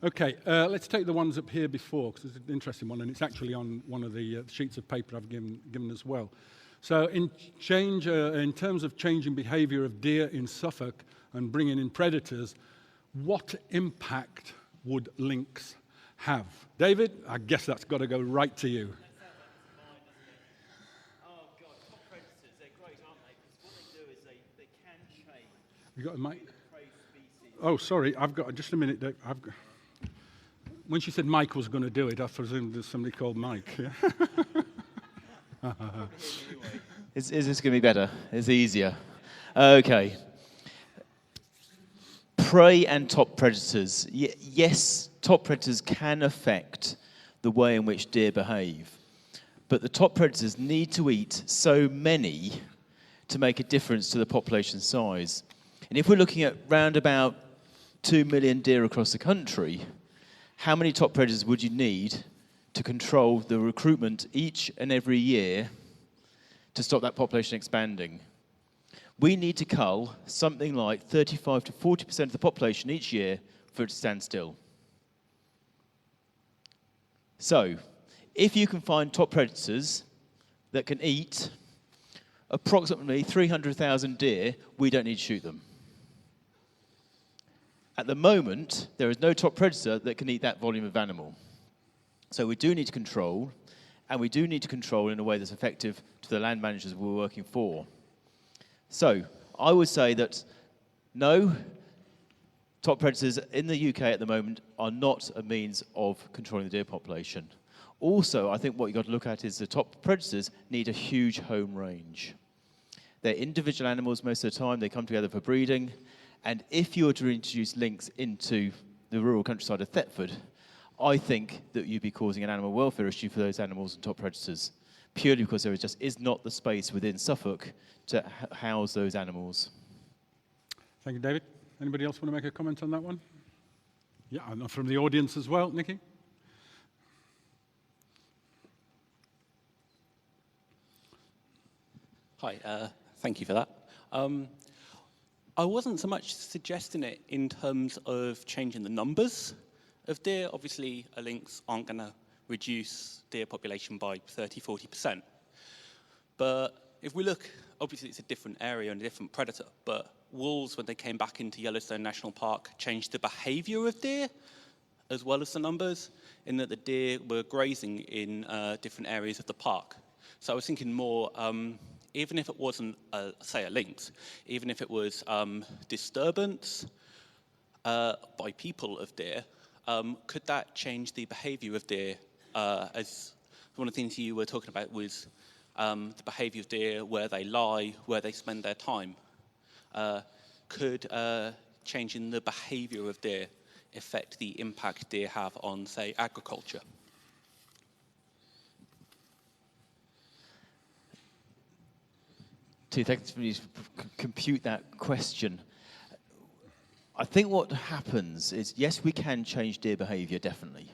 Okay, let's take the ones up here before, because it's an interesting one, and it's actually on one of the sheets of paper I've given as well. So in terms of changing behaviour of deer in Suffolk and bringing in predators, what impact would lynx have? David, I guess that's got to go right to you. Oh, God, top predators, they're great, aren't they? Because what they do is they can change You got a mic? prey species. Oh, sorry, I've got just a minute, Dave. When she said Mike was going to do it, I presumed there's somebody called Mike. Yeah? Is this going to be better? It's easier. Okay. Prey and top predators. Yes, top predators can affect the way in which deer behave. But the top predators need to eat so many to make a difference to the population size. And if we're looking at round about 2 million deer across the country, how many top predators would you need to control the recruitment each and every year to stop that population expanding? We need to cull something like 35 to 40% of the population each year for it to stand still. So, if you can find top predators that can eat approximately 300,000 deer, we don't need to shoot them. At the moment, there is no top predator that can eat that volume of animal. So we do need to control, and we do need to control in a way that's effective to the land managers we're working for. So I would say that no, top predators in the UK at the moment are not a means of controlling the deer population. Also, I think what you've got to look at is the top predators need a huge home range. They're individual animals most of the time. They come together for breeding. And if you were to introduce lynx into the rural countryside of Thetford, I think that you'd be causing an animal welfare issue for those animals and top predators, purely because there just is not the space within Suffolk to house those animals. Thank you, David. Anybody else want to make a comment on that one? Yeah, and from the audience as well, Nikki? Hi, thank you for that. I wasn't so much suggesting it in terms of changing the numbers of deer. Obviously, a lynx aren't going to reduce deer population by 30, 40%. But if we look, obviously it's a different area and a different predator, but wolves, when they came back into Yellowstone National Park, changed the behavior of deer as well as the numbers, in that the deer were grazing in different areas of the park. So I was thinking more, even if it wasn't, say, a lynx, even if it was disturbance by people of deer, could that change the behavior of deer? As one of the things you were talking about was the behavior of deer, where they lie, where they spend their time. Could changing the behavior of deer affect the impact deer have on, say, agriculture? Thanks for me to compute that question. I think what happens is, yes, we can change deer behaviour, definitely.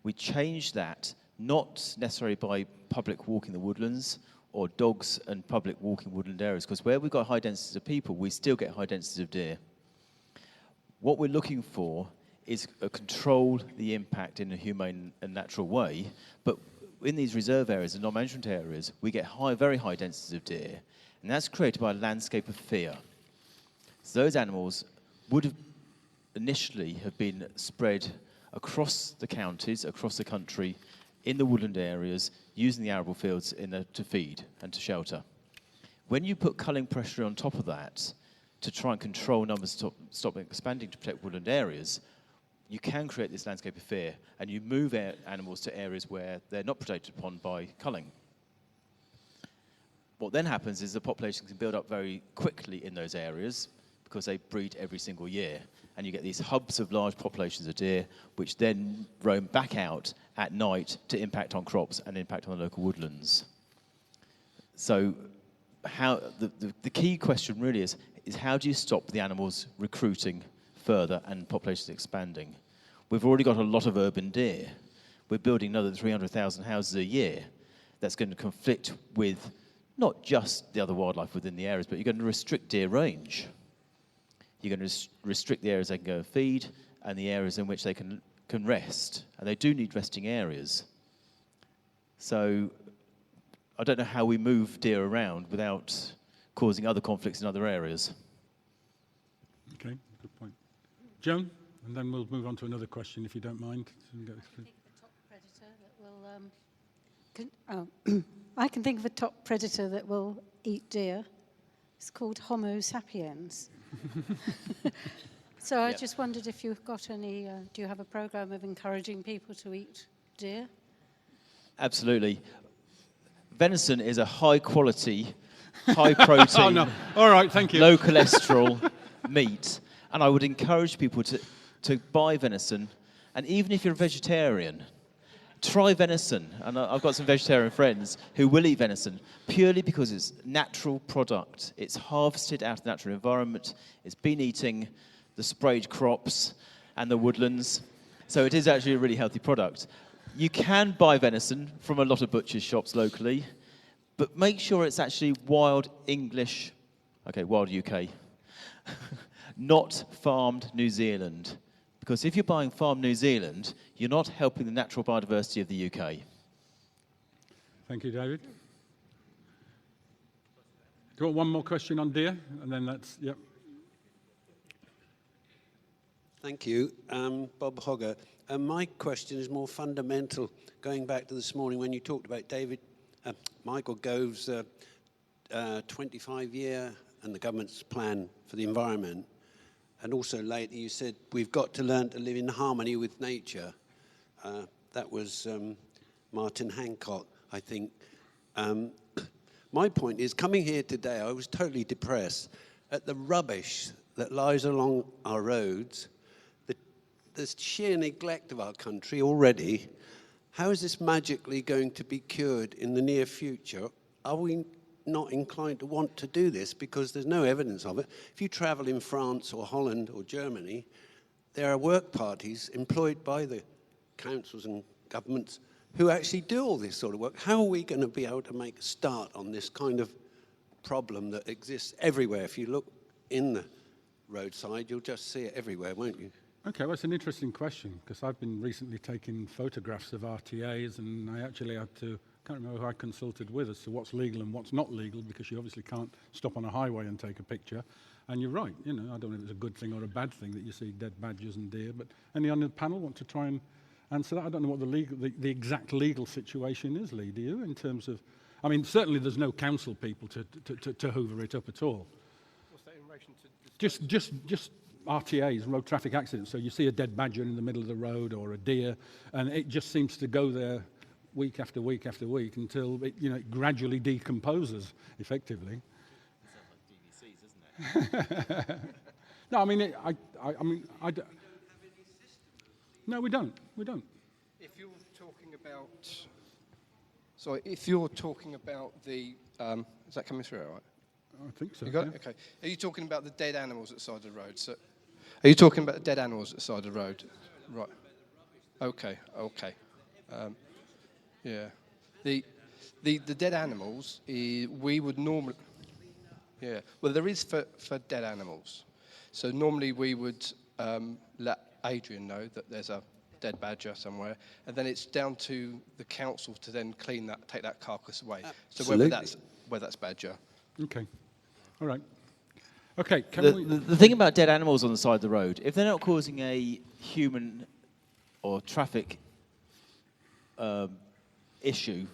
We change that not necessarily by public walking the woodlands or dogs and public walking woodland areas, because where we've got high densities of people, we still get high densities of deer. What we're looking for is control the impact in a humane and natural way, but in these reserve areas and non-management areas, we get very high densities of deer, and that's created by a landscape of fear. So those animals would have initially have been spread across the counties, across the country, in the woodland areas, using the arable fields to feed and to shelter. When you put culling pressure on top of that to try and control numbers, stop expanding to protect woodland areas, you can create this landscape of fear, and you move animals to areas where they're not protected upon by culling. What then happens is the population can build up very quickly in those areas because they breed every single year. And you get these hubs of large populations of deer, which then roam back out at night to impact on crops and impact on the local woodlands. So the key question really is how do you stop the animals recruiting further and populations expanding? We've already got a lot of urban deer. We're building another 300,000 houses a year. That's going to conflict with not just the other wildlife within the areas, but you're going to restrict deer range. You're going to restrict the areas they can go and feed, and the areas in which they can rest. And they do need resting areas. So I don't know how we move deer around without causing other conflicts in other areas. Okay, good point. Joan, and then we'll move on to another question, if you don't mind. I can think of a top predator that will eat deer. It's called Homo sapiens. So I just wondered if you've got any, do you have a program of encouraging people to eat deer? Absolutely. Venison is a high quality, high protein, Oh, no. All right, thank you. low cholesterol meat. And I would encourage people to buy venison. And even if you're a vegetarian, try venison. And I've got some vegetarian friends who will eat venison purely because it's a natural product. It's harvested out of the natural environment. It's been eating the sprayed crops and the woodlands. So it is actually a really healthy product. You can buy venison from a lot of butchers' shops locally, but make sure it's actually wild English, wild UK, not farmed New Zealand. Because if you're buying farmed New Zealand, you're not helping the natural biodiversity of the UK. Thank you, David. Do you want one more question on deer? And then that's, yep. Thank you. Bob Hogger. My question is more fundamental, going back to this morning when you talked about Michael Gove's 25-year and the government's plan for the environment. And also later you said, we've got to learn to live in harmony with nature. That was Martin Hancock, I think. My point is, coming here today, I was totally depressed at the rubbish that lies along our roads, the sheer neglect of our country already. How is this magically going to be cured in the near future? Are we not inclined to want to do this because there's no evidence of it? If you travel in France or Holland or Germany, there are work parties employed by the councils and governments who actually do all this sort of work. How are we going to be able to make a start on this kind of problem that exists everywhere? If you look in the roadside, you'll just see it everywhere, won't you? Okay, well, it's an interesting question, because I've been recently taking photographs of RTAs, and I actually had to, can't remember who I consulted with as to what's legal and what's not legal, because you obviously can't stop on a highway and take a picture. And you're right, I don't know if it's a good thing or a bad thing that you see dead badgers and deer, but any on the panel want to try and answer that? I don't know what the exact legal situation is, Lee, do you, in terms of, I mean, certainly there's no council people to hoover it up at all. What's that in relation to? Just RTAs, road traffic accidents. So you see a dead badger in the middle of the road or a deer, and it just seems to go there week after week after week until it, it gradually decomposes, effectively. Sounds like DVCs, isn't it? No, I mean, no, we don't. If you're talking about, if you're talking about the, is that coming through all right? I think so. You got yeah. it? Okay. Are you talking about the dead animals at the side of the road? So, are you talking about the dead animals at the side of the road? Right. Okay. Yeah. The dead animals, we would normally... Yeah. Well, there is for dead animals. So normally we would let Adrian know that there's a dead badger somewhere, and then it's down to the council to then take that carcass away. Absolutely. So whether that's badger. Okay. All right. Okay. The thing about dead animals on the side of the road, if they're not causing a human or traffic issue,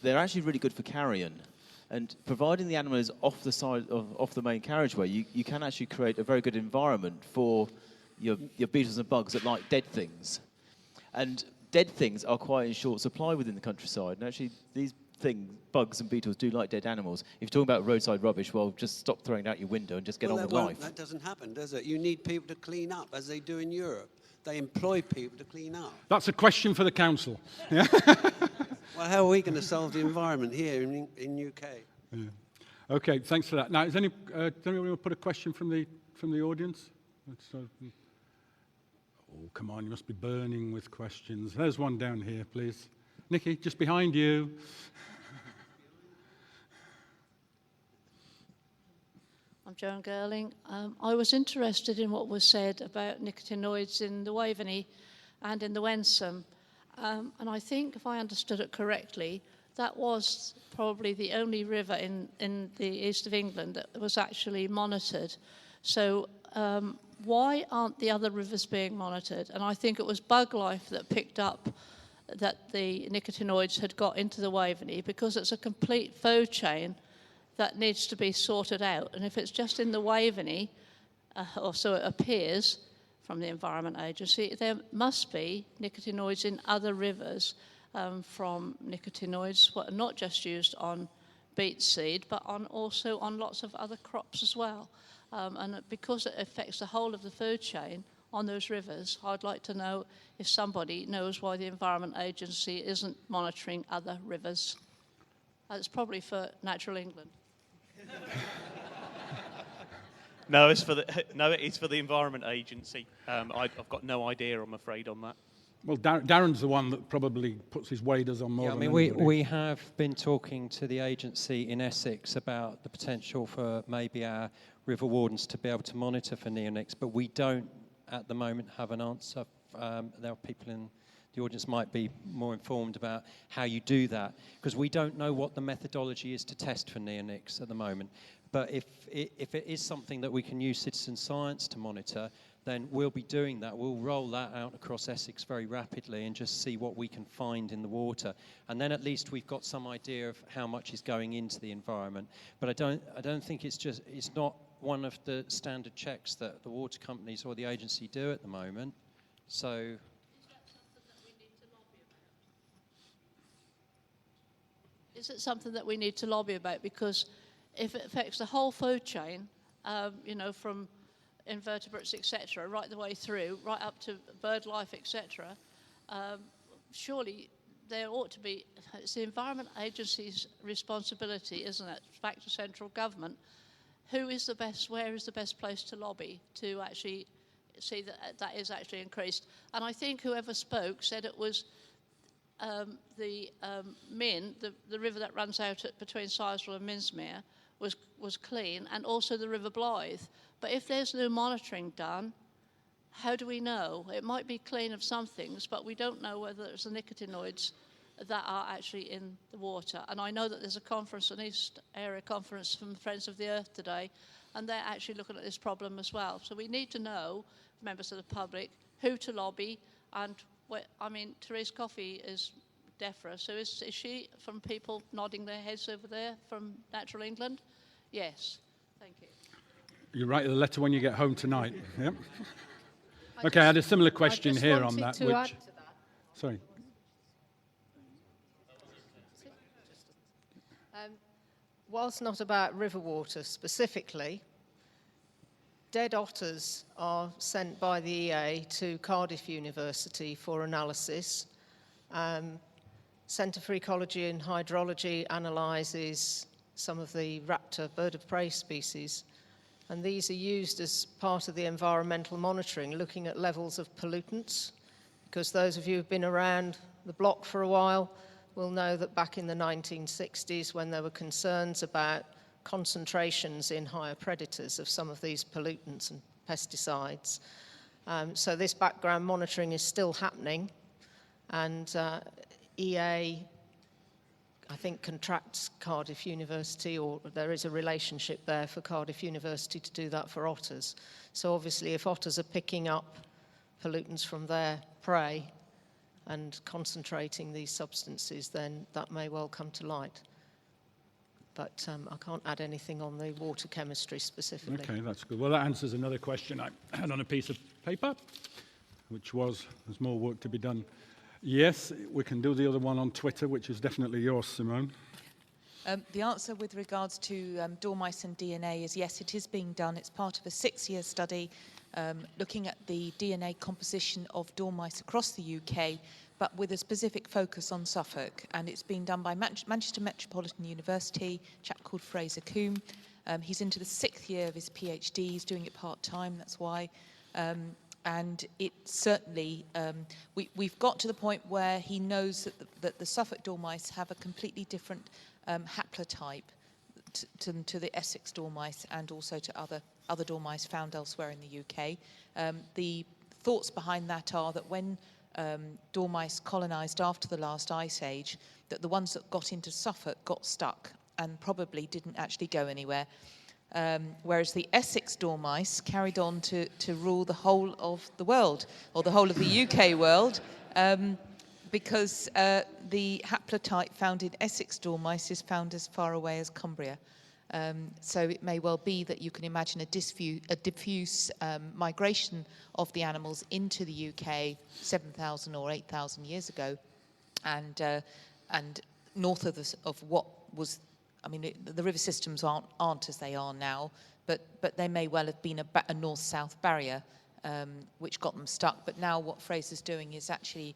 they're actually really good for carrion. And providing the animal is off the main carriageway, you can actually create a very good environment for your beetles and bugs that like dead things. And dead things are quite in short supply within the countryside. And actually, these bugs and beetles do like dead animals. If you're talking about roadside rubbish, well, just stop throwing it out your window and just get on with life. That doesn't happen, does it? You need people to clean up, as they do in Europe. They employ people to clean up. That's a question for the council. Yeah. Well, how are we going to solve the environment here in UK? Yeah. Okay, thanks for that. Now, does anyone want to put a question from the audience? Oh, come on, you must be burning with questions. There's one down here, please. Nikki, just behind you. I'm Joan Gerling. I was interested in what was said about nicotinoids in the Waveney and in the Wensum. And I think, if I understood it correctly, that was probably the only river in the east of England that was actually monitored. So why aren't the other rivers being monitored? And I think it was Buglife that picked up that the nicotinoids had got into the Waveney, because it's a complete food chain that needs to be sorted out. And if it's just in the Waveney, or so it appears from the Environment Agency, there must be nicotinoids in other rivers from nicotinoids, not just used on beet seed, but also on lots of other crops as well. And because it affects the whole of the food chain on those rivers, I'd like to know if somebody knows why the Environment Agency isn't monitoring other rivers. It's probably for Natural England. No, it's for the Environment Agency. I've got no idea, I'm afraid, on that. Well, Darren's the one that probably puts his waders on more Yeah, I than mean, anybody. we have been talking to the agency in Essex about the potential for maybe our river wardens to be able to monitor for neonics, but we don't at the moment have an answer. There are people in the audience might be more informed about how you do that, because we don't know what the methodology is to test for neonics at the moment. But if it is something that we can use citizen science to monitor, then we'll be doing that. We'll roll that out across Essex very rapidly and just see what we can find in the water. And then at least we've got some idea of how much is going into the environment. But I don't think it's not one of the standard checks that the water companies or the agency do at the moment. So Is it something that we need to lobby about? Because if it affects the whole food chain, from invertebrates, etc., right the way through, right up to bird life, etc., surely there ought to be, it's the Environment Agency's responsibility, isn't it, back to central government, where is the best place to lobby to actually see that is actually increased? And I think whoever spoke said it was the Min, the river that runs out between Sizewell and Minsmere, was clean, and also the River Blythe. But if there's no monitoring done, how do we know? It might be clean of some things, but we don't know whether it's the nicotinoids that are actually in the water. And I know that there's a conference, an East Area conference from Friends of the Earth today, and they're actually looking at this problem as well. So we need to know, members of the public, who to lobby, and Therese Coffey is DEFRA, so is she from people nodding their heads over there from Natural England? Yes, thank you. You write the letter when you get home tonight. Yep. Okay, I had a similar question here on that. To add to that. Sorry. Whilst not about river water specifically, dead otters are sent by the EA to Cardiff University for analysis. Centre for Ecology and Hydrology analyses some of the raptor bird of prey species, and these are used as part of the environmental monitoring, looking at levels of pollutants, because those of you who've been around the block for a while will know that back in the 1960s, when there were concerns about concentrations in higher predators of some of these pollutants and pesticides. So this background monitoring is still happening, and EA, I think, contracts Cardiff University, or there is a relationship there for Cardiff University to do that for otters. So obviously if otters are picking up pollutants from their prey and concentrating these substances, then that may well come to light. But I can't add anything on the water chemistry specifically. Okay, that's good. Well, that answers another question I had on a piece of paper, which was, there's more work to be done. Yes, we can do the other one on Twitter, which is definitely yours, Simone. The answer with regards to dormice and DNA is yes, it is being done. It's part of a 6-year study looking at the DNA composition of dormice across the UK, but with a specific focus on Suffolk. And it's being done by Manchester Metropolitan University, a chap called Fraser Coombe. He's into the 6th year of his PhD. He's doing it part-time, that's why. And it certainly, we've got to the point where he knows that the Suffolk dormice have a completely different haplotype to the Essex dormice and also to other dormice found elsewhere in the UK. The thoughts behind that are that when dormice colonised after the last ice age, that the ones that got into Suffolk got stuck and probably didn't actually go anywhere. Whereas the Essex dormice carried on to rule the whole of the world, or the whole of the UK world, because the haplotype found in Essex dormice is found as far away as Cumbria. So it may well be that you can imagine a diffuse migration of the animals into the UK 7,000 or 8,000 years ago, and north of what was, I mean, the river systems aren't as they are now, but they may well have been a north-south barrier which got them stuck. But now what Fraser's doing is actually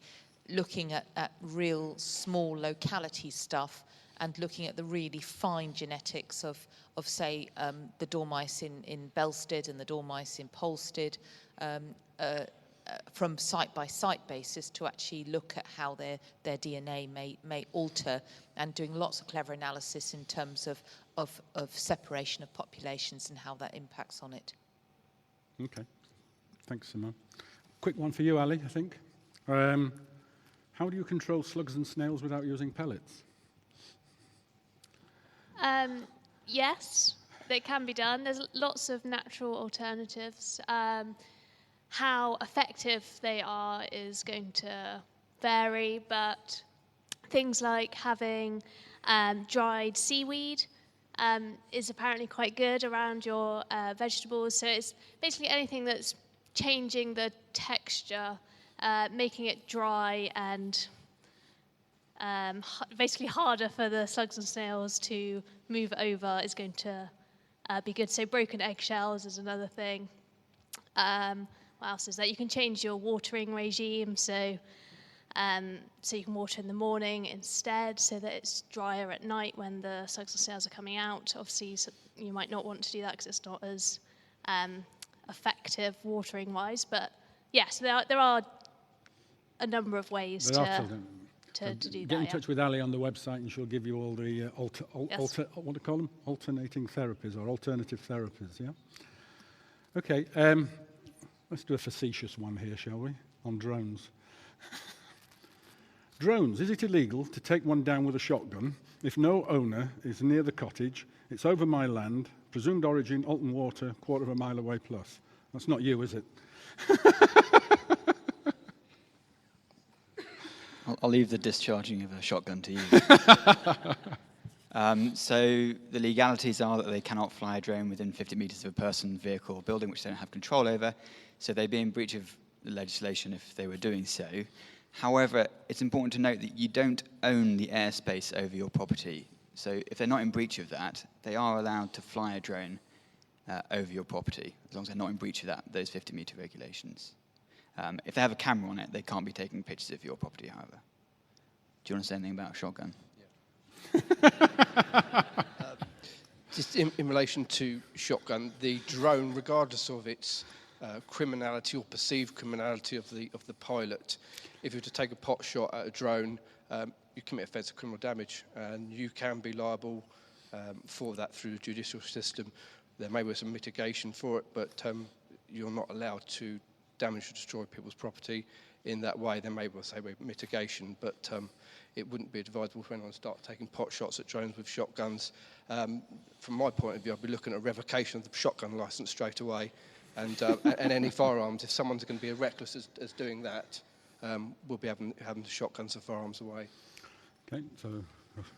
looking at real small locality stuff and looking at the really fine genetics of say, the dormice in Belstead and the dormice in Polstead, from site-by-site basis to actually look at how their DNA may alter, and doing lots of clever analysis in terms of separation of populations and how that impacts on it. Okay. Thanks, Simone. Quick one for you, Ali, I think. How do you control slugs and snails without using pellets? Yes, they can be done. There's lots of natural alternatives. How effective they are is going to vary, but things like having dried seaweed is apparently quite good around your vegetables. So it's basically anything that's changing the texture, making it dry and basically harder for the slugs and snails to move over is going to be good. So broken eggshells is another thing. What else is that? You can change your watering regime, so you can water in the morning instead, so that it's drier at night when the slugs and snails are coming out. Obviously, you might not want to do that because it's not as effective watering-wise. But yes, there are a number of ways to do that. Get in touch with Ali on the website, and she'll give you all the what do you call them? Alternating therapies or alternative therapies. Yeah. Okay. Let's do a facetious one here, shall we? On drones. Drones. Is it illegal to take one down with a shotgun if no owner is near the cottage? It's over my land. Presumed origin: Alton Water, quarter of a mile away plus. That's not you, is it? I'll leave the discharging of a shotgun to you. So the legalities are that they cannot fly a drone within 50 meters of a person, vehicle, or building which they don't have control over. So they'd be in breach of the legislation if they were doing so. However, it's important to note that you don't own the airspace over your property. So if they're not in breach of that, they are allowed to fly a drone over your property, as long as they're not in breach of those 50-meter regulations. If they have a camera on it, they can't be taking pictures of your property, however. Do you want to say anything about a shotgun? Just in relation to shotgun, the drone, regardless of its criminality or perceived criminality of the pilot, if you were to take a pot shot at a drone, you commit offence of criminal damage, and you can be liable for that through the judicial system. There may be some mitigation for it, but you're not allowed to damage or destroy people's property in that way. There may well say mitigation, but it wouldn't be advisable for anyone to start taking pot shots at drones with shotguns. From my point of view, I'd be looking at revocation of the shotgun licence straight away, and any firearms. If someone's going to be as reckless as doing that, we'll be having the shotguns and firearms away. Okay, so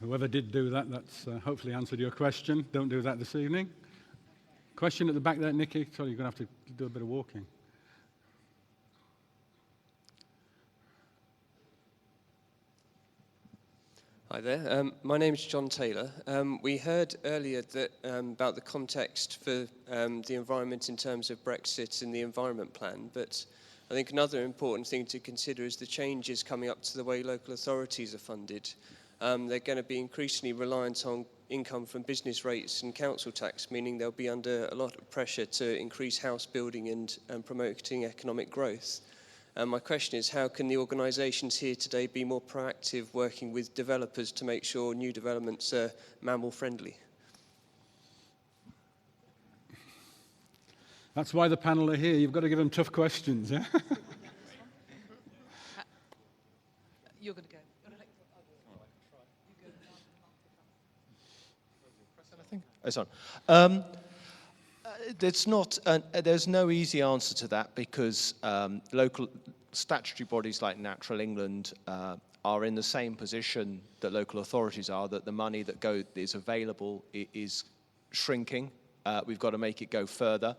whoever did do that, that's hopefully answered your question. Don't do that this evening. Question at the back there, Nikki. Sorry, you're going to have to do a bit of walking. Hi there. My name is John Taylor. We heard earlier that about the context for the environment in terms of Brexit and the environment plan, but I think another important thing to consider is the changes coming up to the way local authorities are funded. They're going to be increasingly reliant on income from business rates and council tax, meaning they'll be under a lot of pressure to increase house building and promoting economic growth. My question is, how can the organisations here today be more proactive working with developers to make sure new developments are mammal friendly? That's why the panel are here. You've got to give them tough questions, yeah? You're going to go. It's on. There's no easy answer to that because local statutory bodies like Natural England are in the same position that local authorities are, that the money that is available is shrinking. We've got to make it go further.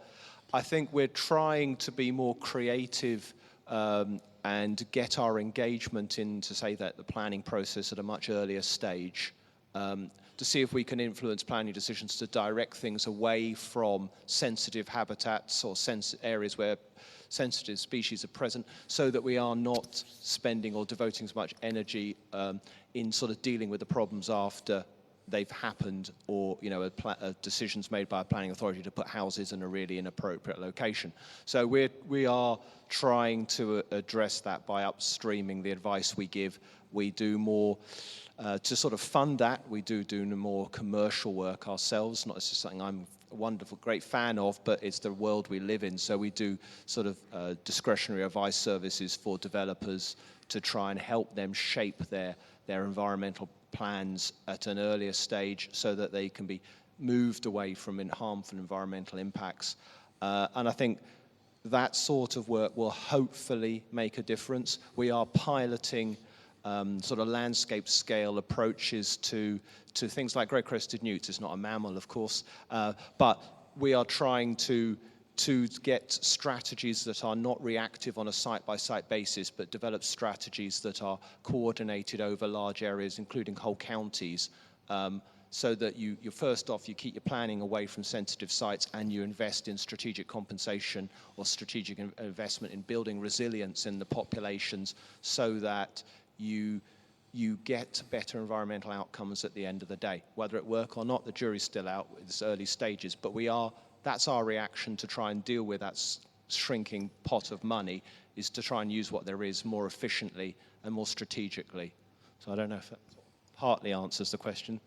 I think we're trying to be more creative and get our engagement into, say, that the planning process at a much earlier stage. To see if we can influence planning decisions to direct things away from sensitive habitats or areas where sensitive species are present, so that we are not spending or devoting as much energy in sort of dealing with the problems after they've happened, or decisions made by a planning authority to put houses in a really inappropriate location. So we are trying to address that by upstreaming the advice we give. We do more to sort of fund that. We do more commercial work ourselves. Not just something I'm a wonderful, great fan of, but it's the world we live in. So we do sort of discretionary advice services for developers to try and help them shape their environmental plans at an earlier stage so that they can be moved away from harmful environmental impacts. And I think that sort of work will hopefully make a difference. We are piloting sort of landscape scale approaches to things like great-crested newts. It's not a mammal, of course, but we are trying to get strategies that are not reactive on a site-by-site basis, but develop strategies that are coordinated over large areas, including whole counties, so that you first off, you keep your planning away from sensitive sites and you invest in strategic compensation or strategic investment in building resilience in the populations so that you get better environmental outcomes at the end of the day. Whether it work or not, the jury's still out at its early stages, but that's our reaction to try and deal with that shrinking pot of money, is to try and use what there is more efficiently and more strategically. So I don't know if that partly answers the question.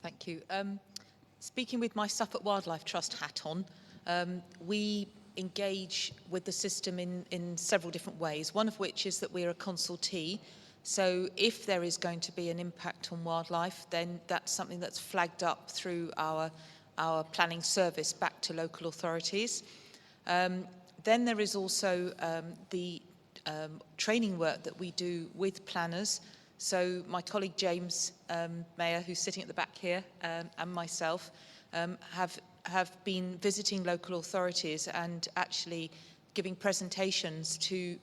Thank you. Speaking with my Suffolk Wildlife Trust hat on, we engage with the system in several different ways, one of which is that we're a consultee. So if there is going to be an impact on wildlife, then that's something that's flagged up through our planning service back to local authorities. Then there is also the training work that we do with planners. So my colleague James Mayer, who's sitting at the back here, and myself have been visiting local authorities and actually giving presentations to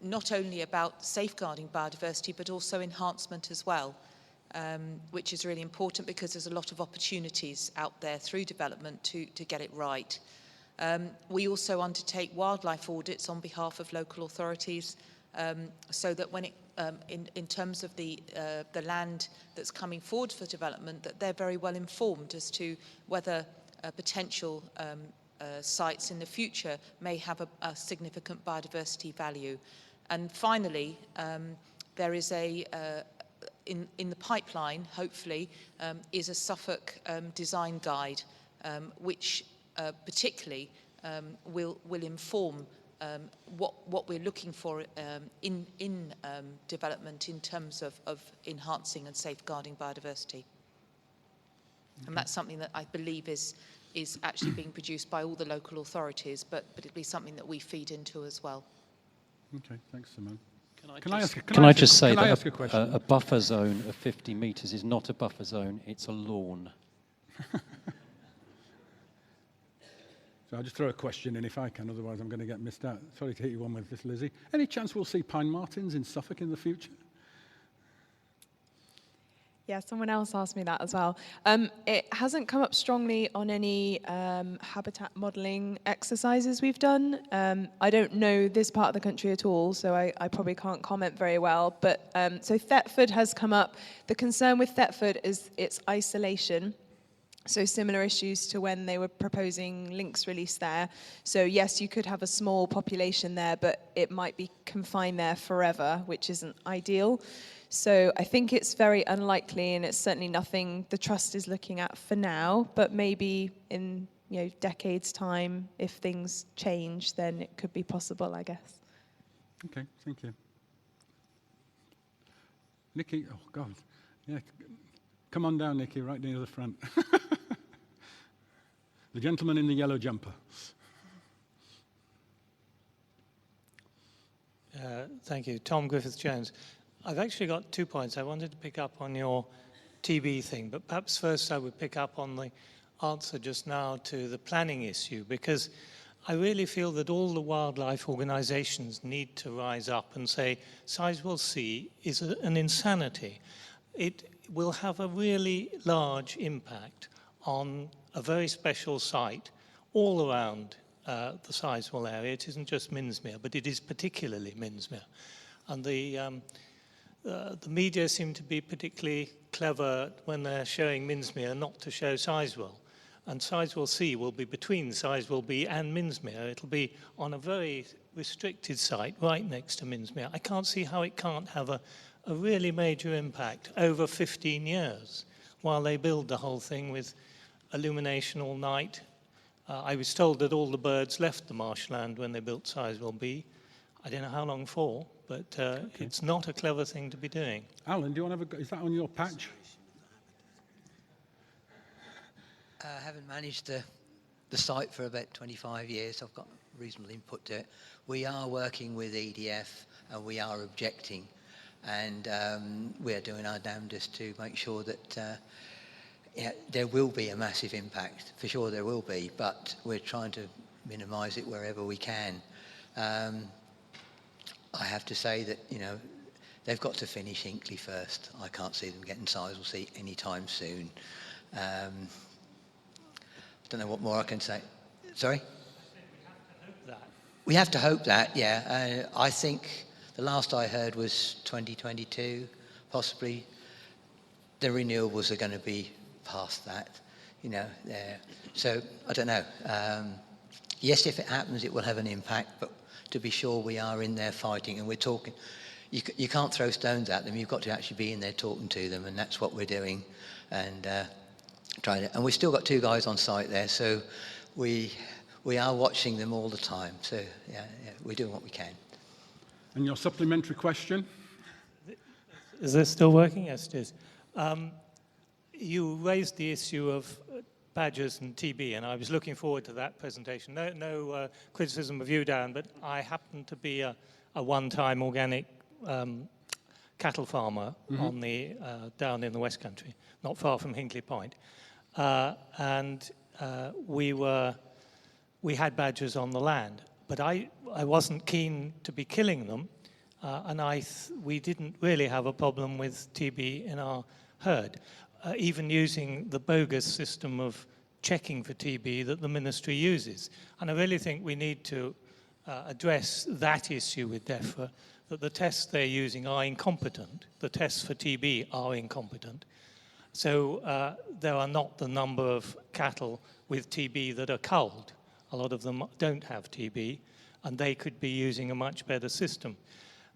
not only about safeguarding biodiversity, but also enhancement as well, which is really important because there's a lot of opportunities out there through development to get it right. We also undertake wildlife audits on behalf of local authorities, so that when in terms of the land that's coming forward for development, that they're very well informed as to whether potential sites in the future may have a significant biodiversity value. And finally, there is in the pipeline, hopefully, is a Suffolk design guide, which particularly will inform what we're looking for in development in terms of enhancing and safeguarding biodiversity. Okay. And that's something that I believe is actually being produced by all the local authorities, but it'll be something that we feed into as well. Okay, thanks, Simone. Can I just say that a buffer zone of 50 metres is not a buffer zone, it's a lawn. So I'll just throw a question in if I can, otherwise I'm going to get missed out. Sorry to hit you one with this, Lizzie. Any chance we'll see pine martens in Suffolk in the future? Yeah, someone else asked me that as well. It hasn't come up strongly on any habitat modelling exercises we've done. I don't know this part of the country at all, so I probably can't comment very well. But so Thetford has come up. The concern with Thetford is its isolation. So similar issues to when they were proposing links release there. So yes, you could have a small population there, but it might be confined there forever, which isn't ideal. So I think it's very unlikely, and it's certainly nothing the Trust is looking at for now, but maybe in decades' time, if things change, then it could be possible, I guess. Okay, thank you. Nikki, oh God, yeah, come on down, Nikki, right near the front. The gentleman in the yellow jumper. Thank you. Tom Griffith-Jones. I've actually got 2 points. I wanted to pick up on your TB thing, but perhaps first I would pick up on the answer just now to the planning issue, because I really feel that all the wildlife organizations need to rise up and say Sizewell C is an insanity. It will have a really large impact on a very special site all around the Sizewell area. It isn't just Minsmere, but it is particularly Minsmere. And the media seem to be particularly clever when they're showing Minsmere not to show Sizewell. And Sizewell C will be between Sizewell B and Minsmere. It'll be on a very restricted site right next to Minsmere. I can't see how it can't have a really major impact over 15 years while they build the whole thing with illumination all night. I was told that all the birds left the marshland when they built Sizewell B. I don't know how long for, but it's not a clever thing to be doing. Alan, do you want to have a go? Is that on your patch? I haven't managed the site for about 25 years. I've got reasonable input to it. We are working with EDF and we are objecting, and we are doing our damnedest to make sure that there will be a massive impact. For sure there will be, but we're trying to minimise it wherever we can. I have to say that, they've got to finish Hinkley first. I can't see them getting Sizewell C anytime soon. I don't know what more I can say. Sorry? We have to hope that, yeah. I think the last I heard was 2022, possibly. The renewables are going to be past that, So, I don't know. Yes, if it happens, it will have an impact, but to be sure we are in there fighting, and we're talking. You can't throw stones at them. You've got to actually be in there talking to them, and that's what we're doing. And and we've still got 2 guys on site there, so we are watching them all the time. So yeah, we're doing what we can. And your supplementary question? Is this still working? Yes, it is. You raised the issue of badgers and TB, and I was looking forward to that presentation. No criticism of you, Dan, but I happen to be a one-time organic cattle farmer on the down in the West Country, not far from Hinkley Point. And we had badgers on the land, but I wasn't keen to be killing them, and we didn't really have a problem with TB in our herd, even using the bogus system of checking for TB that the ministry uses. And I really think we need to address that issue with DEFRA, that the tests they're using are incompetent. The tests for TB are incompetent. So there are not the number of cattle with TB that are culled. A lot of them don't have TB, and they could be using a much better system.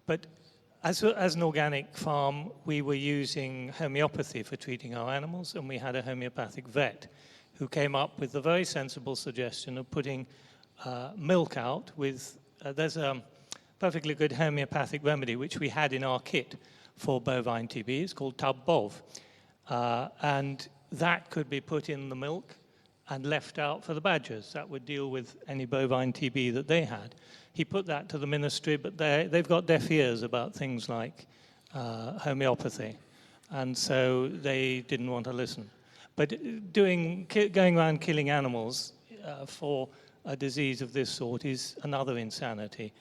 But as an organic farm, we were using homeopathy for treating our animals, and we had a homeopathic vet who came up with the very sensible suggestion of putting milk out with, there's a perfectly good homeopathic remedy which we had in our kit for bovine TB. It's called Tub-Bov. And that could be put in the milk and left out for the badgers. That would deal with any bovine TB that they had. He put that to the ministry, but they've got deaf ears about things like homeopathy. And so they didn't want to listen. But going around killing animals for a disease of this sort is another insanity.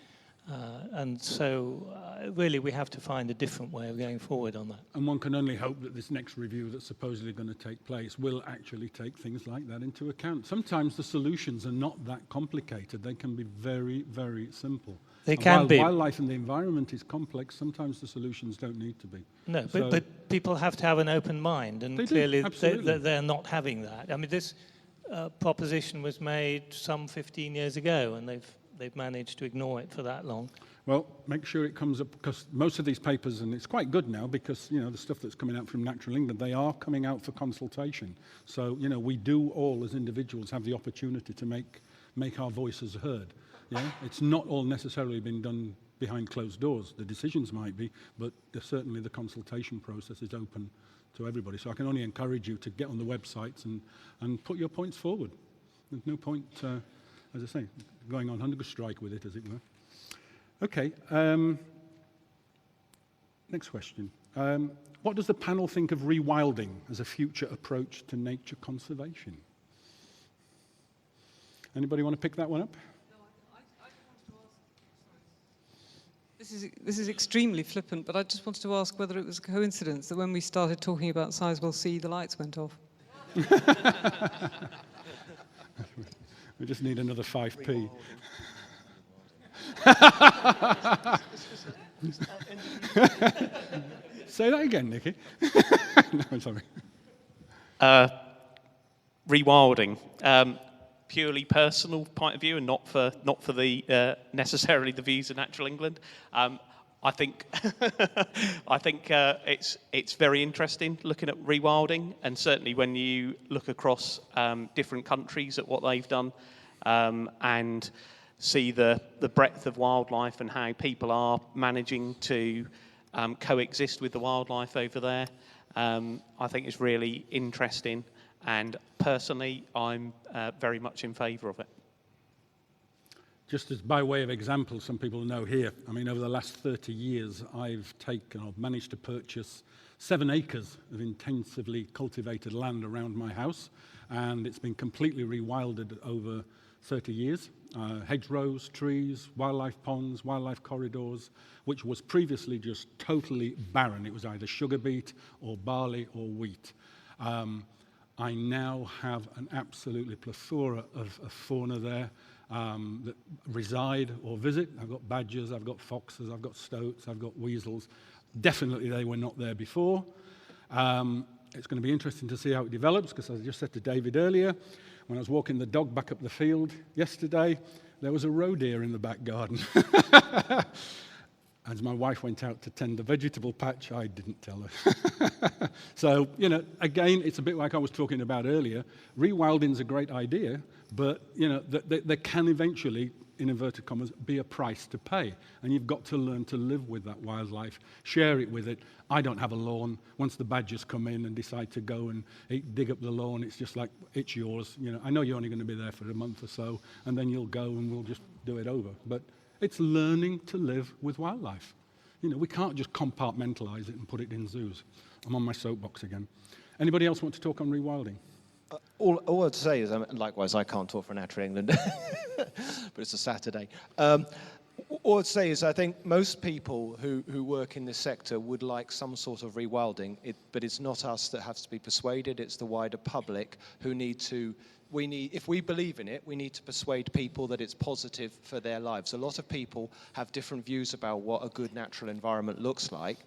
And so really we have to find a different way of going forward on that. And one can only hope that this next review that's supposedly going to take place will actually take things like that into account. Sometimes the solutions are not that complicated. They can be very, very simple. They can be. Wildlife and the environment is complex. Sometimes the solutions don't need to be. No, but people have to have an open mind, and clearly they're not having that. I mean, this proposition was made some 15 years ago, and they've managed to ignore it for that long. Well, make sure it comes up, because most of these papers, and it's quite good now, because, you know, the stuff that's coming out from Natural England, they are coming out for consultation. So, you know, we do all as individuals have the opportunity to make our voices heard. Yeah? It's not all necessarily been done behind closed doors. The decisions might be, but certainly the consultation process is open to everybody. So I can only encourage you to get on the websites and put your points forward. There's no point, as I say, going on hunger strike with it, as it were. Okay, next question. What does the panel think of rewilding as a future approach to nature conservation? Anybody want to pick that one up? This is extremely flippant, but I just wanted to ask whether it was a coincidence that when we started talking about Sizewell C, the lights went off. We just need another 5p. Say that again, Nicky. No, I'm sorry. Rewilding. Purely personal point of view, and not for the necessarily the views of Natural England. I think it's very interesting looking at rewilding, and certainly when you look across different countries at what they've done, and see the breadth of wildlife and how people are managing to coexist with the wildlife over there. I think it's really interesting. And personally, I'm very much in favour of it. Just as by way of example, some people know here, I mean, over the last 30 years, I've managed to purchase 7 acres of intensively cultivated land around my house, and it's been completely rewilded over 30 years. Hedgerows, trees, wildlife ponds, wildlife corridors, which was previously just totally barren. It was either sugar beet or barley or wheat. I now have an absolutely plethora of fauna there that reside or visit. I've got badgers, I've got foxes, I've got stoats, I've got weasels. Definitely they were not there before. It's going to be interesting to see how it develops, because as I just said to David earlier, when I was walking the dog back up the field yesterday, there was a roe deer in the back garden. As my wife went out to tend the vegetable patch, I didn't tell her. So, you know, again, it's a bit like I was talking about earlier. Rewilding's a great idea, but, you know, there can eventually, in inverted commas, be a price to pay. And you've got to learn to live with that wildlife, share it with it. I don't have a lawn. Once the badgers come in and decide to go and dig up the lawn, it's just like, it's yours. You know, I know you're only going to be there for a month or so, and then you'll go and we'll just do it over. But it's learning to live with wildlife. You know, we can't just compartmentalize it and put it in zoos. I'm on my soapbox again. Anybody else want to talk on rewilding? All I'd say is, likewise, I can't talk for Natural England, but it's a Saturday. All I'd say is I think most people who work in this sector would like some sort of rewilding, but it's not us that has to be persuaded, it's the wider public who need to. If we believe in it, we need to persuade people that it's positive for their lives. A lot of people have different views about what a good natural environment looks like.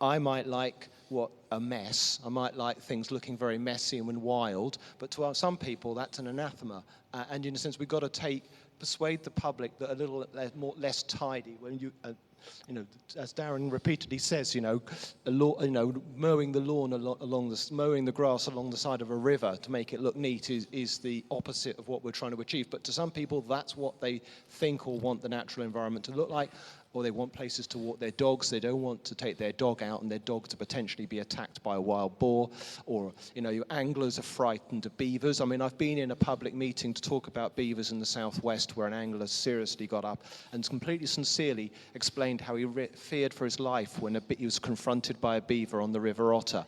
I might like a mess. I might like things looking very messy and wild, but to some people, that's an anathema. And in a sense, we've got to persuade the public that a little less tidy, when you know, as Darren repeatedly says, mowing the lawn mowing the grass along the side of a river to make it look neat is the opposite of what we're trying to achieve. But to some people, that's what they think or want the natural environment to look like. Or they want places to walk their dogs. They don't want to take their dog out and their dog to potentially be attacked by a wild boar. Or, you know, your anglers are frightened of beavers. I mean, I've been in a public meeting to talk about beavers in the southwest where an angler seriously got up and completely sincerely explained how he feared for his life when he was confronted by a beaver on the River Otter.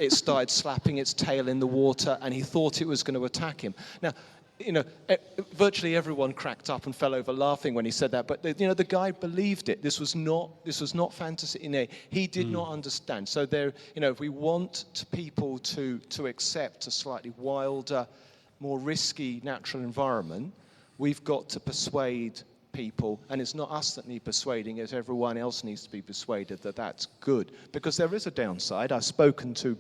It started slapping its tail in the water and he thought it was going to attack him. Now, you know, virtually everyone cracked up and fell over laughing when he said that. But you know, the guy believed it. This was not fantasy. You know, he did not understand. So there, you know, if we want people to accept a slightly wilder, more risky natural environment, we've got to persuade people, and it's not us that need persuading, it's everyone else needs to be persuaded that that's good. Because there is a downside. I've spoken to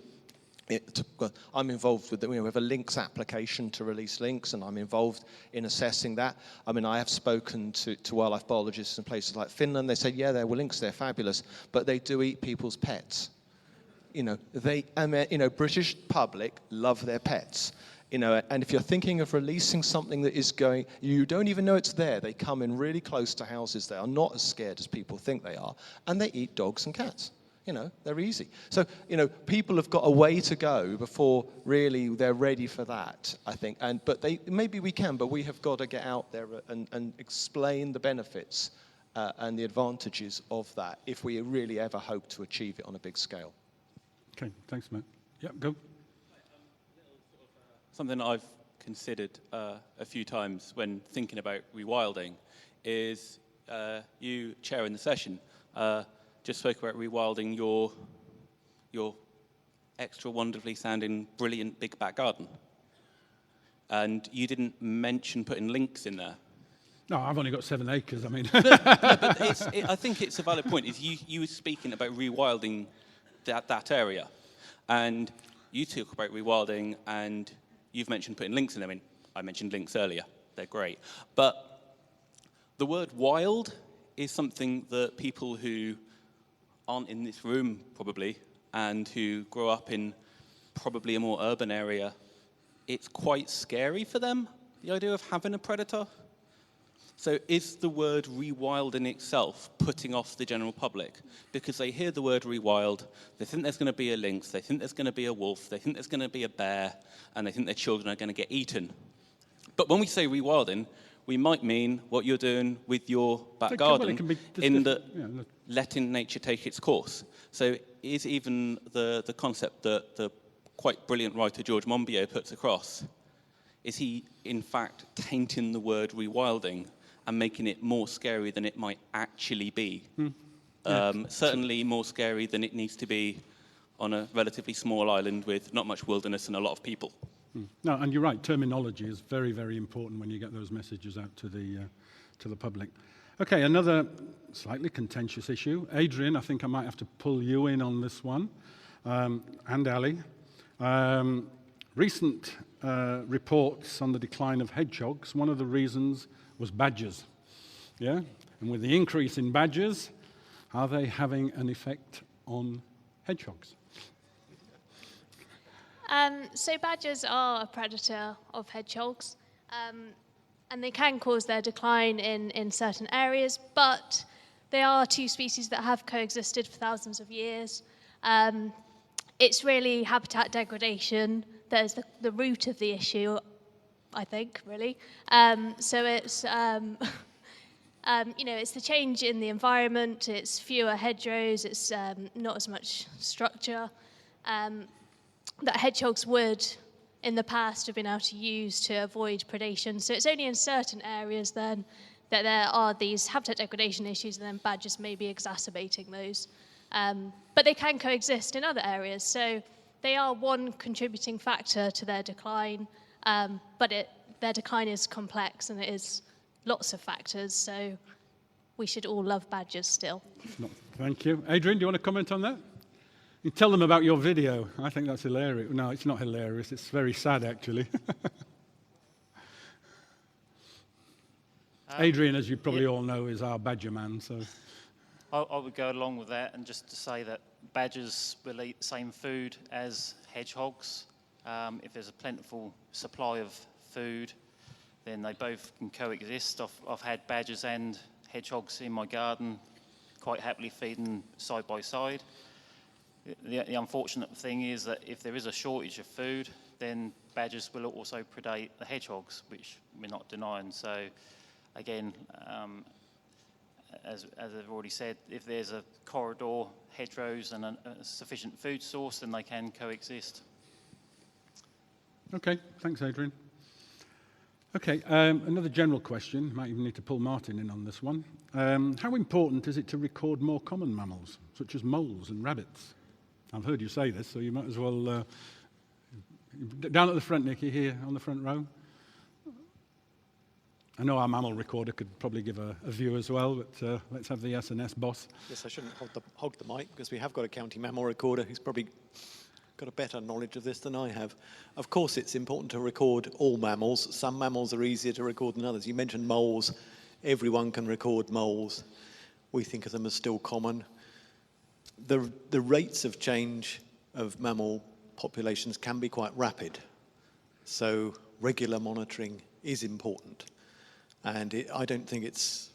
I'm involved with we have a links application to release links, and I'm involved in assessing that. I mean, I have spoken to wildlife biologists in places like Finland. They said, yeah, there were links, they're fabulous, but they do eat people's pets. British public love their pets. And if you're thinking of releasing something that is going, you don't even know it's there. They come in really close to houses. They are not as scared as people think they are, and they eat dogs and cats. They're easy. So, people have got a way to go before really they're ready for that, I think. But maybe we can, but we have got to get out there and explain the benefits and the advantages of that if we really ever hope to achieve it on a big scale. Okay, thanks, Matt. Yeah, go. Something I've considered a few times when thinking about rewilding is you, Chair, in the session, just spoke about rewilding your extra wonderfully sounding, brilliant big back garden. And you didn't mention putting links in there. No, I've only got 7 acres, I mean. I think it's a valid point. Is you were speaking about rewilding that area. And you talk about rewilding, and you've mentioned putting links in them. I mean, I mentioned links earlier. They're great. But the word wild is something that people who aren't in this room, probably, and who grow up in probably a more urban area, it's quite scary for them, the idea of having a predator. So is the word rewild in itself putting off the general public? Because they hear the word rewild, they think there's going to be a lynx, they think there's going to be a wolf, they think there's going to be a bear, and they think their children are going to get eaten. But when we say rewilding, we might mean what you're doing with your back garden, letting nature take its course. So is even the concept that the quite brilliant writer George Monbiot puts across, is he in fact tainting the word rewilding and making it more scary than it might actually be? Certainly more scary than it needs to be on a relatively small island with not much wilderness and a lot of people. No, and you're right, terminology is very, very important when you get those messages out to the public. Okay, another slightly contentious issue. Adrian, I think I might have to pull you in on this one, and Ali. Recent reports on the decline of hedgehogs, one of the reasons was badgers. Yeah? And with the increase in badgers, are they having an effect on hedgehogs? So badgers are a predator of hedgehogs, and they can cause their decline in certain areas, but they are two species that have coexisted for thousands of years. It's really habitat degradation that is the root of the issue, I think, really. So it's, it's the change in the environment, it's fewer hedgerows, it's not as much structure that hedgehogs would, in the past, have been able to use to avoid predation. So it's only in certain areas then that there are these habitat degradation issues, and then badgers may be exacerbating those. But they can coexist in other areas. So they are one contributing factor to their decline, but their decline is complex and it is lots of factors. So we should all love badgers still. No, thank you. Adrian, do you want to comment on that? You tell them about your video. I think that's hilarious. No, it's not hilarious. It's very sad, actually. Adrian, as you probably all know, is our badger man. So I would go along with that, and just to say that badgers will eat the same food as hedgehogs. If there's a plentiful supply of food, then they both can coexist. I've had badgers and hedgehogs in my garden, quite happily feeding side by side. The unfortunate thing is that if there is a shortage of food, then badgers will also predate the hedgehogs, which we're not denying. So, again, as I've already said, if there's a corridor, hedgerows, and a sufficient food source, then they can coexist. Okay, thanks, Adrian. Okay, another general question. Might even need to pull Martin in on this one. How important is it to record more common mammals, such as moles and rabbits? I've heard you say this, so you might as well... down at the front, Nikki, here on the front row. I know our mammal recorder could probably give a view as well, but let's have the S&S boss. Yes, I shouldn't hog the mic, because we have got a county mammal recorder who's probably got a better knowledge of this than I have. Of course, it's important to record all mammals. Some mammals are easier to record than others. You mentioned moles. Everyone can record moles. We think of them as still common. The rates of change of mammal populations can be quite rapid. So regular monitoring is important. And I don't think it's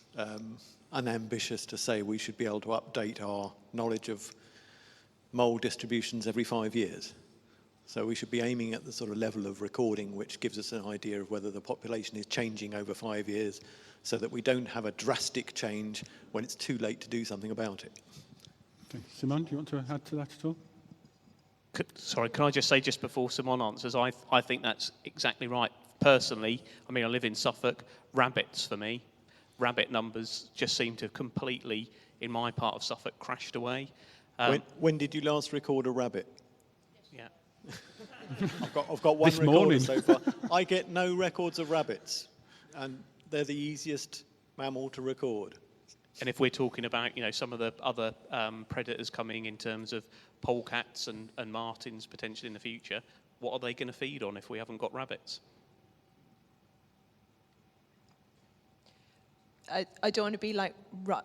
unambitious to say we should be able to update our knowledge of mole distributions every 5 years. So we should be aiming at the sort of level of recording which gives us an idea of whether the population is changing over 5 years, so that we don't have a drastic change when it's too late to do something about it. Okay. Simon, do you want to add to that at all? Sorry, can I just say, just before Simon answers, I think that's exactly right. Personally, I mean, I live in Suffolk. Rabbits, for me, rabbit numbers just seem to have completely, in my part of Suffolk, crashed away. When did you last record a rabbit? Yeah. I've got one This recorder morning. so far. I get no records of rabbits, and they're the easiest mammal to record. And if we're talking about, some of the other predators coming in terms of polecats and martins potentially in the future, what are they going to feed on if we haven't got rabbits? I don't want to be like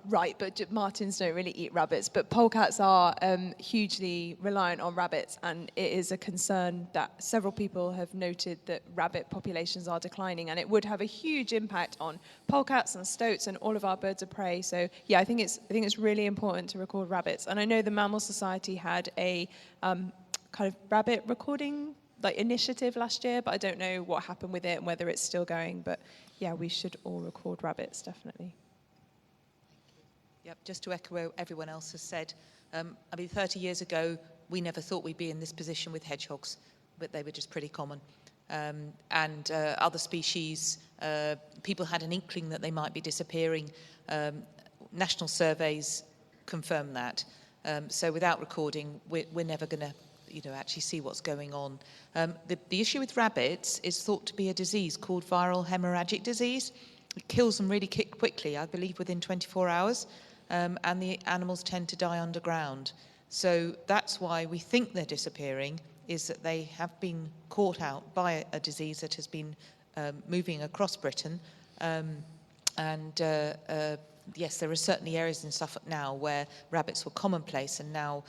right, but martins don't really eat rabbits. But polecats are hugely reliant on rabbits, and it is a concern that several people have noted that rabbit populations are declining, and it would have a huge impact on polecats and stoats and all of our birds of prey. So yeah, I think it's really important to record rabbits. And I know the Mammal Society had a kind of rabbit recording initiative last year, but I don't know what happened with it and whether it's still going. But yeah, we should all record rabbits, definitely. Yep, just to echo what everyone else has said. 30 years ago, we never thought we'd be in this position with hedgehogs, but they were just pretty common. And other species, people had an inkling that they might be disappearing. National surveys confirm that. So without recording, we're never going to actually see what's going on. The issue with rabbits is thought to be a disease called viral hemorrhagic disease. It kills them really quickly, I believe within 24 hours, and the animals tend to die underground. So that's why we think they're disappearing, is that they have been caught out by a disease that has been moving across Britain. Yes, there are certainly areas in Suffolk now where rabbits were commonplace, and now,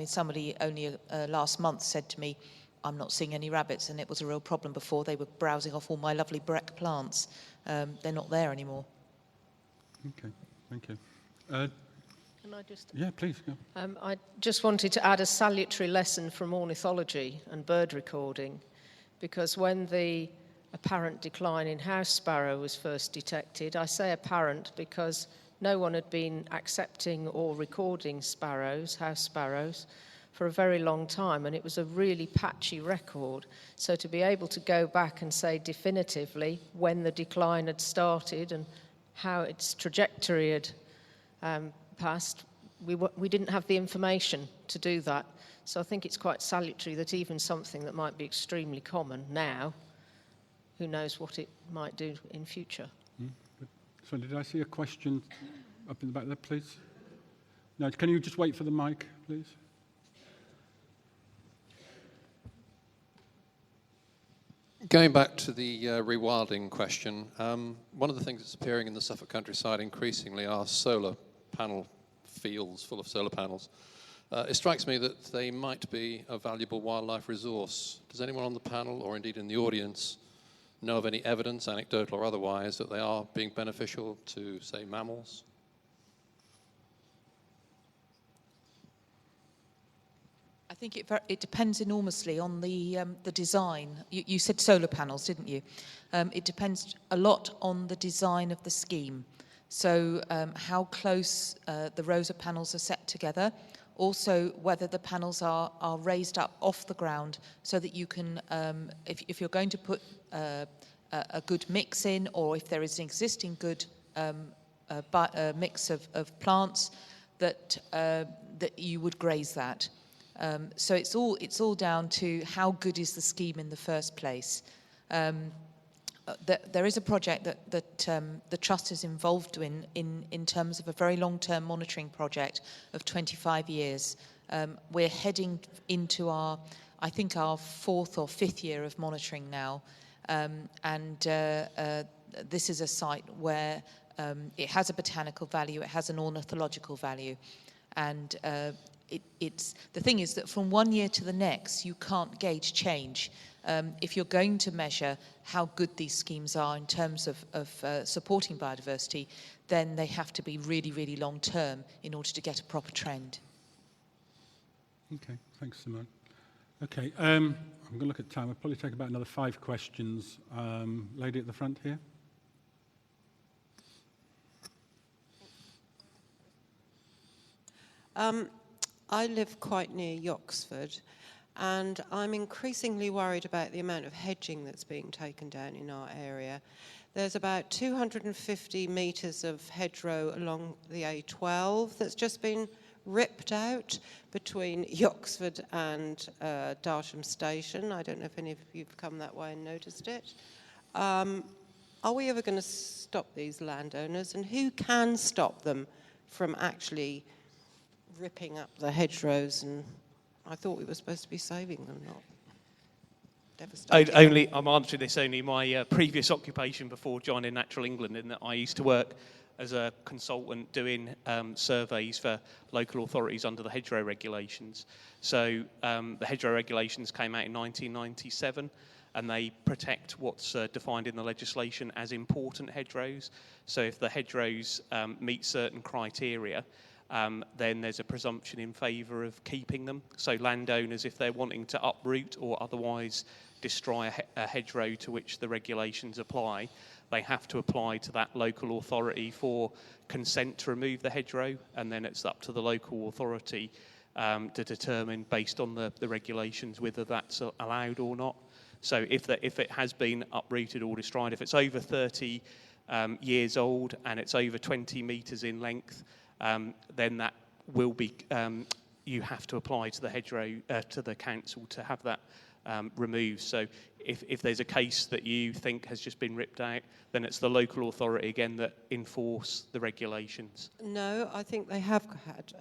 somebody only last month said to me, I'm not seeing any rabbits, and it was a real problem before. They were browsing off all my lovely Breck plants. They're not there anymore. Okay, thank you. Can I just... Yeah, please go. I just wanted to add a salutary lesson from ornithology and bird recording, because when the apparent decline in house sparrow was first detected, I say apparent because no one had been accepting or recording house sparrows, for a very long time, and it was a really patchy record. So to be able to go back and say definitively when the decline had started and how its trajectory had passed, we didn't have the information to do that. So I think it's quite salutary that even something that might be extremely common now, who knows what it might do in future. So did I see a question up in the back there, please? No, can you just wait for the mic, please? Going back to the rewilding question, one of the things that's appearing in the Suffolk countryside increasingly are solar panel fields full of solar panels. It strikes me that they might be a valuable wildlife resource. Does anyone on the panel, or indeed in the audience, know of any evidence, anecdotal or otherwise, that they are being beneficial to, say, mammals? I think it depends enormously on the design. You said solar panels, didn't you? It depends a lot on the design of the scheme. So how close the rows of panels are set together. Also, whether the panels are raised up off the ground so that you can, if you're going to put a good mix in, or if there is an existing good mix of plants, that you would graze that. So it's all down to how good is the scheme in the first place. There is a project that the Trust is involved in terms of a very long-term monitoring project of 25 years. We're heading into our 4th or 5th year of monitoring now. This is a site where it has a botanical value, it has an ornithological value. And the thing is that from one year to the next, you can't gauge change. If you're going to measure how good these schemes are in terms of supporting biodiversity, then they have to be really, really long term in order to get a proper trend. Okay, thanks, Simone. Okay, I'm going to look at time. I'll probably take about another 5 questions. Lady at the front here. I live quite near Yoxford, and I'm increasingly worried about the amount of hedging that's being taken down in our area. There's about 250 metres of hedgerow along the A12 that's just been ripped out between Yoxford and Darsham Station. I don't know if any of you have come that way and noticed it. Are we ever going to stop these landowners, and who can stop them from actually ripping up the hedgerows? And I thought we were supposed to be saving them, not devastating. I'm answering this only in my previous occupation before joining Natural England, in that I used to work as a consultant doing surveys for local authorities under the hedgerow regulations. So the hedgerow regulations came out in 1997, and they protect what's defined in the legislation as important hedgerows. So if the hedgerows meet certain criteria, then there's a presumption in favour of keeping them. So landowners, if they're wanting to uproot or otherwise destroy a hedgerow to which the regulations apply, they have to apply to that local authority for consent to remove the hedgerow, and then it's up to the local authority to determine, based on the regulations, whether that's allowed or not. So if it has been uprooted or destroyed, if it's over 30 years old and it's over 20 metres in length, then that will be, you have to apply to the hedgerow, to the council, to have that removed. So if there's a case that you think has just been ripped out, then it's the local authority again that enforce the regulations. No, I think they have had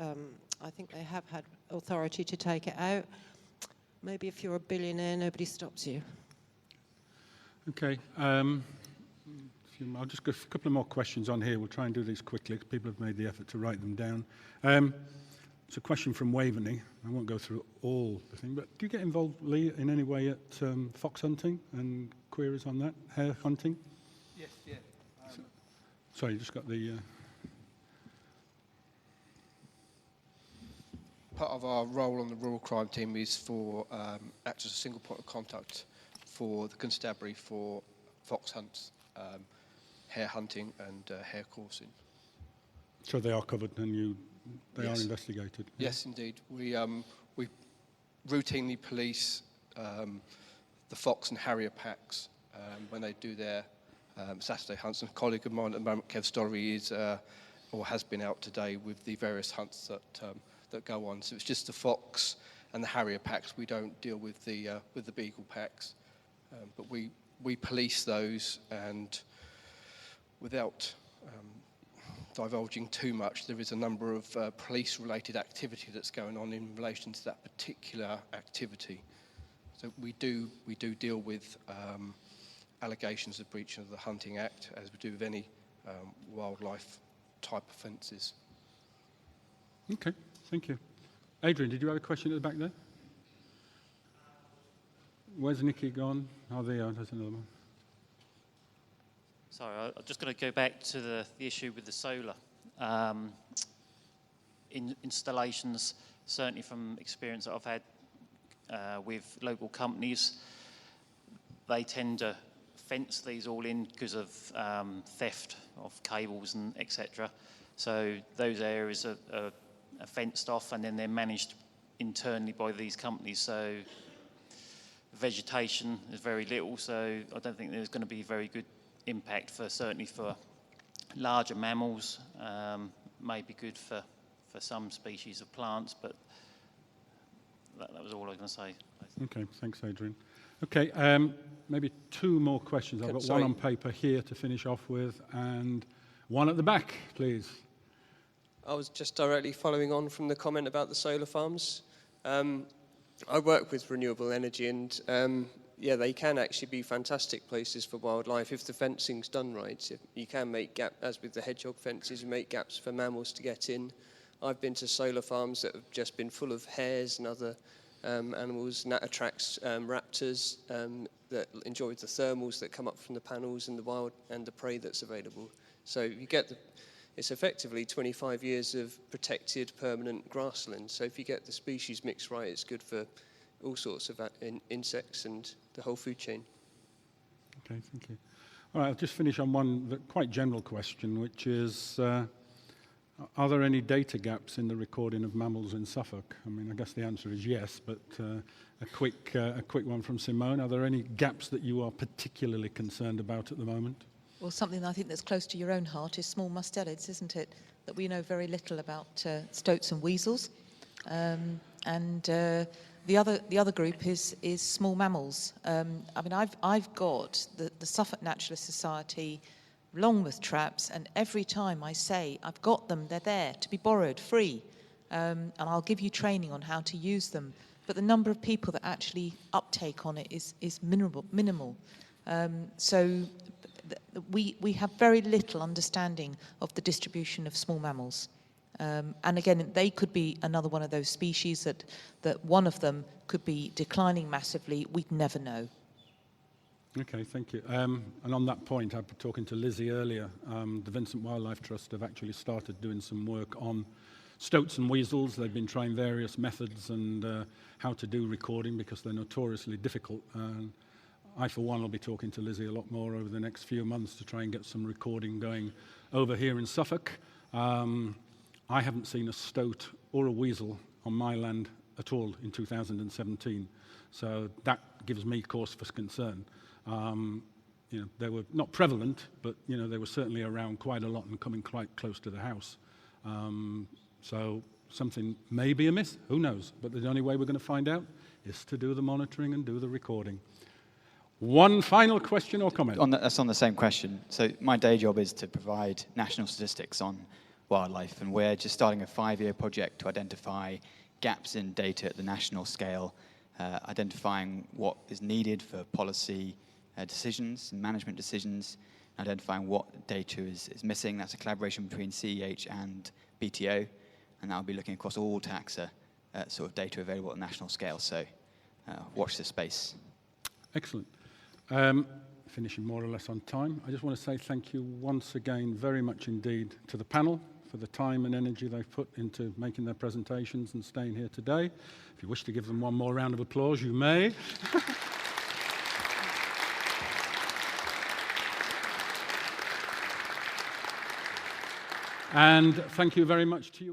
authority to take it out. Maybe if you're a billionaire, nobody stops you. Okay. I'll just go a couple of more questions on here. We'll try and do these quickly, because people have made the effort to write them down. It's a question from Waveney. I won't go through all the thing, but do you get involved, Lee, in any way at fox hunting and queries on that, hare hunting? Yes, yeah. Sorry, you just got the... Part of our role on the rural crime team is for act as a single point of contact for the constabulary for fox hunts, hare hunting and hare coursing. So they are covered and they Yes. are investigated? Yes, indeed. We routinely police the fox and harrier packs when they do their Saturday hunts. And a colleague of mine at the moment, Kev Story, is or has been out today with the various hunts that go on. So it's just the fox and the harrier packs. We don't deal with the beagle packs, but we police those, and without divulging too much, there is a number of police-related activity that's going on in relation to that particular activity. So we do deal with allegations of breach of the Hunting Act, as we do with any wildlife type offences. Okay, thank you. Adrian, did you have a question at the back there? Where's Nikki gone? Oh, there, there's another one. Sorry, I'm just going to go back to the issue with the solar installations. Certainly from experience that I've had with local companies, they tend to fence these all in because of theft of cables and etc. So those areas are fenced off, and then they're managed internally by these companies. So vegetation is very little, so I don't think there's going to be very good impact certainly for larger mammals. May be good for some species of plants, but that was all I was going to say. Okay, thanks, Adrian. Okay, maybe 2 more questions. I've got Sorry. one on paper here to finish off with, and one at the back, please. I was just directly following on from the comment about the solar farms. I work with renewable energy and yeah, they can actually be fantastic places for wildlife if the fencing's done right. You can make gaps, as with the hedgehog fences, you make gaps for mammals to get in. I've been to solar farms that have just been full of hares and other animals, and that attracts raptors that enjoy the thermals that come up from the panels and the wild and the prey that's available. So you get it's effectively 25 years of protected permanent grassland. So if you get the species mix right, it's good for all sorts of insects and the whole food chain. Okay, thank you. All right, I'll just finish on one quite general question, which is, are there any data gaps in the recording of mammals in Suffolk? I mean, I guess the answer is yes, but a quick one from Simone. Are there any gaps that you are particularly concerned about at the moment? Well, something I think that's close to your own heart is small mustelids, isn't it? That we know very little about stoats and weasels. The other group is small mammals. I mean, I've got the Suffolk Naturalist Society Longmouth traps, and every time I say I've got them, they're there to be borrowed, free, and I'll give you training on how to use them. But the number of people that actually uptake on it is minimal. So we have very little understanding of the distribution of small mammals. And again, they could be another one of those species that one of them could be declining massively. We'd never know. Okay, thank you. And on that point, I was talking to Lizzie earlier. The Vincent Wildlife Trust have actually started doing some work on stoats and weasels. They've been trying various methods and how to do recording because they're notoriously difficult. I, for one, will be talking to Lizzie a lot more over the next few months to try and get some recording going over here in Suffolk. I haven't seen a stoat or a weasel on my land at all in 2017, so that gives me cause for concern. You know, they were not prevalent, but you know, they were certainly around quite a lot and coming quite close to the house. So something may be amiss, who knows? But the only way we're going to find out is to do the monitoring and do the recording. One final question or comment? That's on the same question. So my day job is to provide national statistics on wildlife, and we're just starting a 5-year project to identify gaps in data at the national scale, identifying what is needed for policy decisions and management decisions, identifying what data is missing. That's a collaboration between CEH and BTO, and that'll be looking across all taxa sort of data available at national scale. So watch this space. Excellent. Finishing more or less on time. I just want to say thank you once again very much indeed to the panel for the time and energy they've put into making their presentations and staying here today. If you wish to give them one more round of applause, you may. And thank you very much to you all.